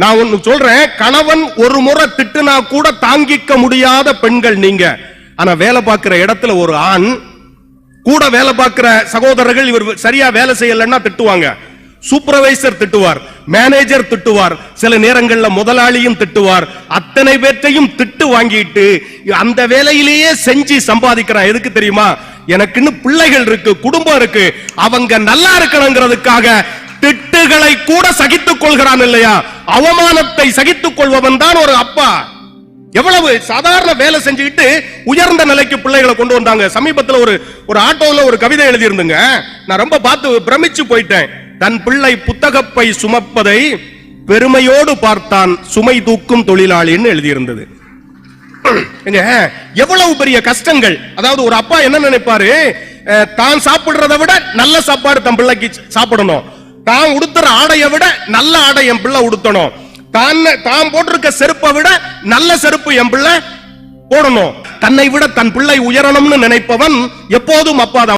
நான் ஒன்னு சொல்றேன், கணவன் ஒரு முறை திட்டுனா கூட தாங்கிக்க முடியாத பெண்கள் நீங்க. ஆனா வேலை பார்க்கிற இடத்துல ஒரு ஆண், கூட வேலை பார்க்கிற சகோதரர்கள் இவர் சரியா வேலை செய்யலன்னா திட்டுவாங்க. சூப்பர்வைசர் திட்டுவார், மேனேஜர் திட்டுவார், சில நேரங்கள்ல முதலாளியும் திட்டுவார். அத்தனை பேர்த்தையும் திட்டு வாங்கிட்டு அந்த வேலையிலேயே செஞ்சு சம்பாதிக்கிறான். எதுக்கு தெரியுமா? எனக்குன்னு பிள்ளைகள் இருக்கு, குடும்பம் இருக்கு, அவங்க நல்லா இருக்கணுங்கிறதுக்காக திட்டுகளை கூட சகித்துக் கொள்கிறான் இல்லையா? அவமானத்தை சகித்துக் கொள்பவன் தான் ஒரு அப்பா. எவ்வளவு சாதாரண வேலை செஞ்சுக்கிட்டு உயர்ந்த நிலைக்கு பிள்ளைகளை கொண்டு வந்தாங்க. சமீபத்தில் ஒரு ஆட்டோல ஒரு கவிதை எழுதியிருந்துங்க. நான் ரொம்ப பார்த்து பிரமிச்சு போயிட்டேன். தன் பிள்ளை புத்தகப்பை சுமப்பதை பெருமையோடு பார்த்தான் சுமை தூக்கும் தொழிலாளின்னு எழுதியிருந்தது. எவ்வளவு பெரிய கஷ்டங்கள். அதாவது ஒரு அப்பா என்ன நினைப்பாரு, தான் சாப்பிடுறதை விட நல்ல சாப்பாடு தன் பிள்ளைக்கு சாப்பிடணும், தான் உடுத்துற ஆடையை விட நல்ல ஆடை என் பிள்ளை உடுத்தணும், தான் போட்டிருக்க செருப்பை விட நல்ல செருப்பு என் பிள்ளை போடணும். தன்னை விட தன் பிள்ளை உயரணும்னு நினைப்பவன் எப்போதும் அப்பா தான்.